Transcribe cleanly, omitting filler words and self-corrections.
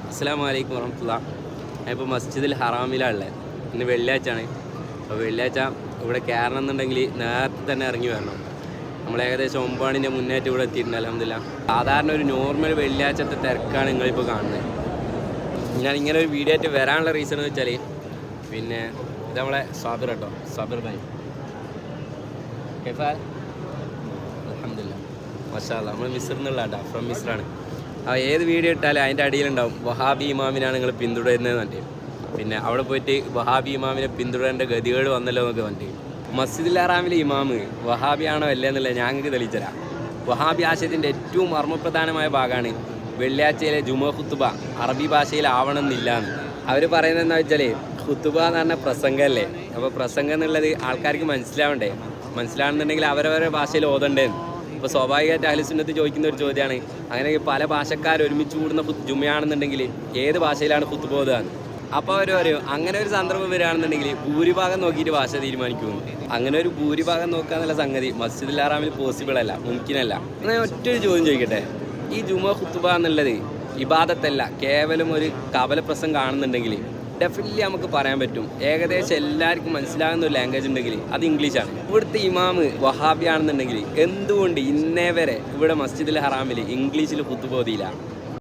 അസ്സലാമു അലൈക്കും വറഹ്മത്തുള്ളാഹി. ഞാനിപ്പോൾ മസ്ജിദുൽ ഹറാമിലാണുള്ളത്. ഇന്ന് വെള്ളിയാഴ്ചയാണ്. അപ്പോൾ വെള്ളിയാഴ്ച ഇവിടെ കയറണം എന്നുണ്ടെങ്കിൽ നേരത്തെ തന്നെ ഇറങ്ങി വരണം. നമ്മൾ ഏകദേശം 9 മണിൻ്റെ മുന്നേറ്റ് ഇവിടെ എത്തിയിട്ടുണ്ട്. അൽഹംദുലില്ലാഹ്. സാധാരണ ഒരു നോർമൽ വെള്ളിയാഴ്ചത്തെ തിരക്കാണ് നിങ്ങളിപ്പോൾ കാണുന്നത്. ഞാൻ ഇങ്ങനെ ഒരു വീഡിയോ ആയിട്ട് വരാനുള്ള റീസൺ എന്ന് വെച്ചാൽ പിന്നെ ഇത് നമ്മളെ സാബിർ കേട്ടോ, സാബിർ ഭായി കെഫാൽ അൽഹംദുലില്ലാഹ് മാഷാ അല്ലാഹ്. നമ്മൾ മിസ്റിൽ നിന്നുള്ള കേട്ടോ, ഫ്രം മിസ്റാണ്. ഏത് വീഡിയോ ഇട്ടാലും അതിൻ്റെ അടിയിലുണ്ടാവും വഹാബി ഇമാമിനാണ് നിങ്ങൾ പിന്തുടരുന്നത് പറഞ്ഞിട്ട്. പിന്നെ അവിടെ പോയിട്ട് വഹാബി ഇമാമിനെ പിന്തുടരേണ്ട ഗതികേട് വന്നല്ലോ എന്നൊക്കെ പറഞ്ഞിട്ട്. മസ്ജിദുൽ ഹറാമിലെ ഇമാമ് വഹാബിയാണോ അല്ലേ എന്നുള്ളത് ഞങ്ങൾക്ക് തെളിയിച്ചുതരാം. വഹാബി ആശയത്തിൻ്റെ ഏറ്റവും മർമ്മപ്രധാനമായ ഭാഗമാണ് വെള്ളിയാഴ്ചയിലെ ജുമുഅ ഖുത്തുബ അറബി ഭാഷയിലാവണമെന്നില്ല എന്ന്. അവർ പറയുന്നത് എന്താ വെച്ചാൽ ഖുത്തുബ എന്ന് പറഞ്ഞാൽ പ്രസംഗമല്ലേ. അപ്പോൾ പ്രസംഗം എന്നുള്ളത് ആൾക്കാർക്ക് മനസ്സിലാവണ്ടേ. മനസ്സിലാവുന്നുണ്ടെങ്കിൽ അവരവരുടെ ഭാഷയിൽ ഓതണ്ടേന്ന്. ഇപ്പോൾ സ്വാഭാവികമായിട്ട് അഹ്ലുസുന്നത്ത് ചോദിക്കുന്ന ഒരു ചോദ്യമാണ്, അങ്ങനെ പല ഭാഷക്കാർ ഒരുമിച്ച് കൂടുന്ന ജുമയാണെന്നുണ്ടെങ്കിൽ ഏത് ഭാഷയിലാണ് ഖുത്തുബ ഓതുക? അപ്പോൾ അവർ പറയും അങ്ങനെ ഒരു സന്ദർഭം വരികയാണെന്നുണ്ടെങ്കിൽ ഭൂരിഭാഗം നോക്കിയിട്ട് ഭാഷ തീരുമാനിക്കുമെന്ന്. അങ്ങനെ ഒരു ഭൂരിഭാഗം നോക്കുക എന്നുള്ള സംഗതി മസ്ജിദുൽ ഹറാമിൽ പോസിബിൾ അല്ല, മുംകിനല്ല. എന്നാൽ ഒറ്റൊരു ചോദ്യം ചോദിക്കട്ടെ, ഈ ജുമുഅ ഖുത്തുബ എന്നുള്ളത് ഇബാദത്തല്ല, കേവലം ഒരു കവലപ്രസംഗം കാണുന്നുണ്ടെങ്കിൽ ഡെഫിനറ്റ്ലി നമുക്ക് പറയാൻ പറ്റും ഏകദേശം എല്ലാവർക്കും മനസ്സിലാകുന്ന ഒരു ലാംഗ്വേജ് ഉണ്ടെങ്കിൽ അത് ഇംഗ്ലീഷാണ്. ഇവിടുത്തെ ഇമാമ് വഹാബി ആണെന്നുണ്ടെങ്കിൽ എന്തുകൊണ്ട് ഇന്നേ വരെ ഇവിടെ മസ്ജിദുൽ ഹറാമിൽ ഇംഗ്ലീഷിൽ ഖുത്തുബ ഓതിയില്ല?